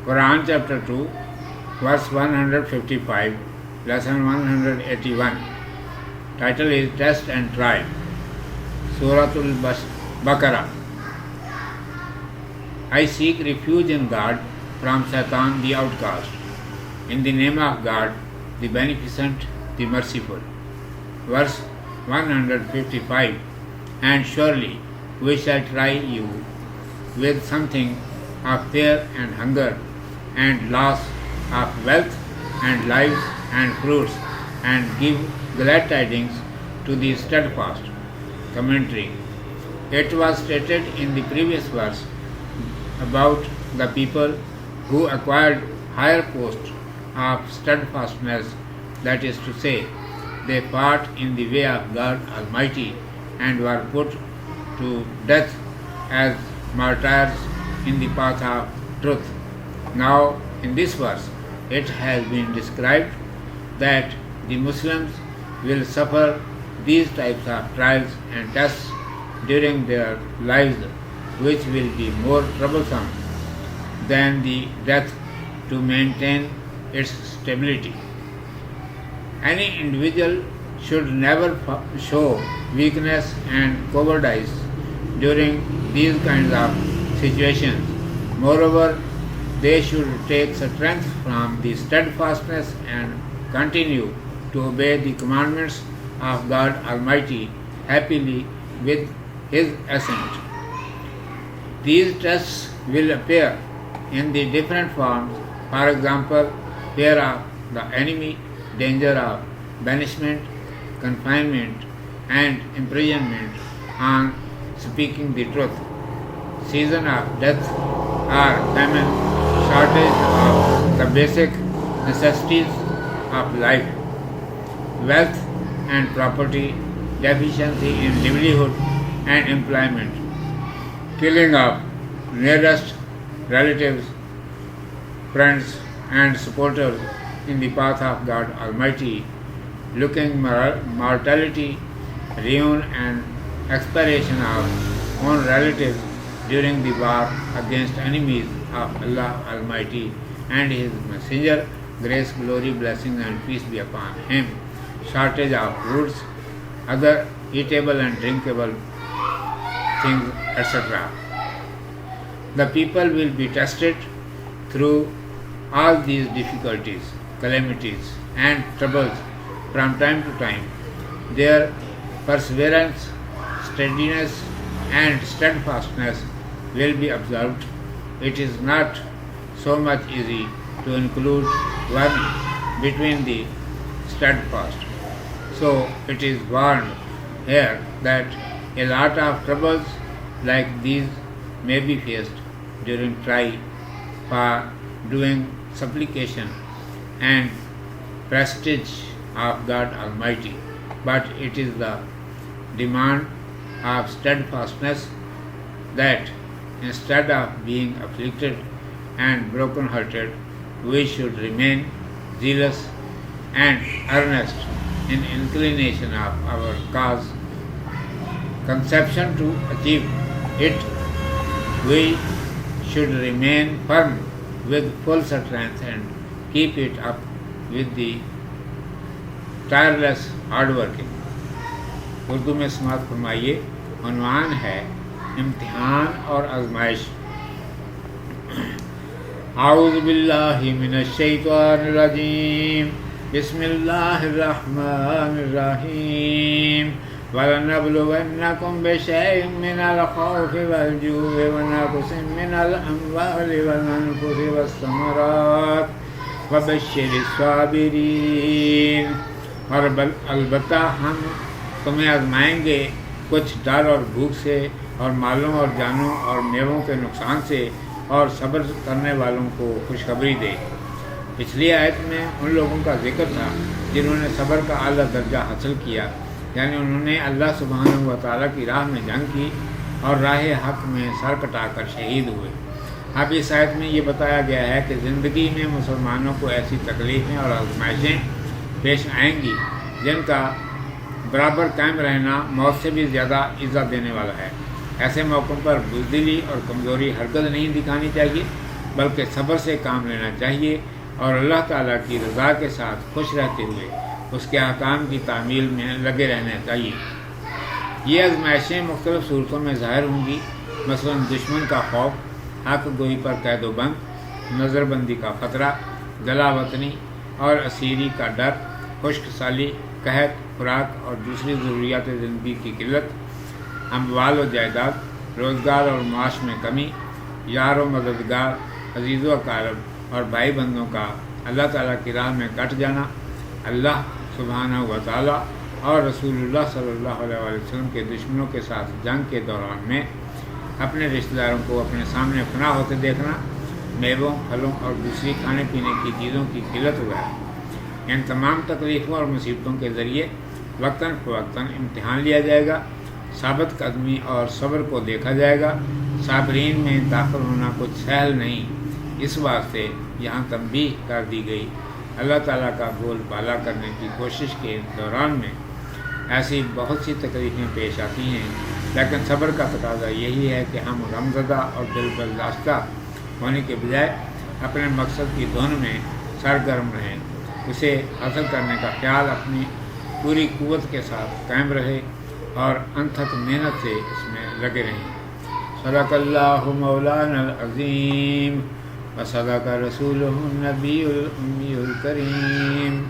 Quran chapter 2, verse 155, lesson 181. Title is Test and Trial. Suratul Baqarah. I seek refuge in God from Satan the outcast. In the name of God, the Beneficent, the Merciful. Verse 155. And surely we shall try you with something of fear and hunger and loss of wealth and lives and fruits, and give glad tidings to the steadfast. Commentary. It was stated in the previous verse about the people who acquired higher posts of steadfastness, that is to say, they fought in the way of God Almighty and were put to death as martyrs in the path of truth. Now, in this verse, it has been described that the Muslims will suffer these types of trials and tests during their lives, which will be more troublesome than the death to maintain its stability. Any individual should never show weakness and cowardice during these kinds of situations. Moreover, they should take strength from the steadfastness and continue to obey the commandments of God Almighty happily with His assent. These tests will appear in the different forms, for example, fear of the enemy, danger of banishment, confinement, and imprisonment on speaking the truth, season of death or famine, shortage of the basic necessities of life, wealth and property, deficiency in livelihood and employment, killing of nearest relatives, friends and supporters in the path of God Almighty, looking mortality, ruin and expiration of own relatives during the war against enemies of Allah Almighty and His Messenger, grace, glory, blessings and peace be upon him, shortage of fruits, other eatable and drinkable things, etc. The people will be tested through all these difficulties, calamities and troubles from time to time. Their perseverance, steadiness and steadfastness will be observed. It is not so much easy to include one between the steadfast. So it is warned here that a lot of troubles like these may be faced during trial for doing supplication and prestige of God Almighty, but it is the demand of steadfastness that instead of being afflicted and broken-hearted, we should remain zealous and earnest in inclination of our cause, conception to achieve it. We should remain firm with full strength and keep it up with the tireless hard working. Urdu में समाअत फरमाइए। उन्वान है इम्तिहान और आजमाइश। आऊज़ु बिल्लाहि मिनश शैतानिर रजीम, बिस्मिल्लाहिर रहमानिर रहीम। वलनब्लुवन्नकुम बिशैइन मिनल खौफि वल जू'i व नक़्सिन मिनल अम्वालि वल अनफुसि वस्समरात वबश्शिरिस साबिरीन। और अलबत्ता हम तुम्हें आजमाएंगे कुछ डर और भूख से, और मालों और जानों और मेवों के नुकसान से, और सब्र करने वालों को खुशखबरी दे। पिछली आयत में उन लोगों का जिक्र था जिन्होंने सब्र का आला दर्जा हासिल किया, यानी उन्होंने अल्लाह सुब्हानहू व तआला की राह में जंग की और राह हक़ में सर कटाकर शहीद हुए। अब इस आयत में ये बताया गया है कि ज़िंदगी में मुसलमानों को ऐसी तकलीफ़ें और आजमाइशें पेश आएंगी जिनका बराबर कायम रहना मौत से भी ज़्यादा इज़्ज़त देने वाला है। ऐसे मौक़ों पर बुज़दिली और कमज़ोरी हरगिज़ नहीं दिखानी चाहिए, بلکہ صبر سے کام لینا چاہیے اور اللہ تعالیٰ کی رضا کے ساتھ خوش رہتے ہوئے اس کے احکام کی تعمیل میں لگے رہنا چاہیے۔ یہ آزمائشیں مختلف صورتوں میں ظاہر ہوں گی، مثلاً دشمن کا خوف، حق گوئی پر قید و بند، نظر بندی کا خطرہ، جلا وطنی اور اسیری کا ڈر، خشک سالی، قحط، خوراک اور دوسری ضروریات زندگی کی قلت، اموال و جائیداد، روزگار اور معاش میں کمی، یار و مددگار، عزیز و اقارب اور بھائی بندوں کا اللہ تعالیٰ کی راہ میں کٹ جانا، اللہ سبحانہ و تعالیٰ اور رسول اللہ صلی اللہ علیہ وسلم کے دشمنوں کے ساتھ جنگ کے دوران میں اپنے رشتہ داروں کو اپنے سامنے فنا ہوتے دیکھنا، میووں، پھلوں اور دوسری کھانے پینے کی چیزوں کی قلت وغیرہ، ان تمام تکلیفوں اور مصیبتوں کے ذریعے وقتاً فوقتاً امتحان لیا جائے گا، ثابت قدمی اور صبر کو دیکھا جائے گا۔ صابرین میں داخل ہونا کچھ سہل نہیں، اس واسطے یہاں تنبیہ کر دی گئی۔ اللہ تعالیٰ کا بول بالا کرنے کی کوشش کے دوران میں ایسی بہت سی تکلیفیں پیش آتی ہیں، لیکن صبر کا تقاضا یہی ہے کہ ہم غمزدہ اور دل برداشتہ ہونے کے بجائے اپنے مقصد کی دھن میں سرگرم رہیں، اسے حاصل کرنے کا خیال اپنی پوری قوت کے ساتھ قائم رہے اور انتھک محنت سے اس میں لگے رہیں۔ صدق اللہ مولانا العظیم و صدق رسولہ النبی الأمی الکریم۔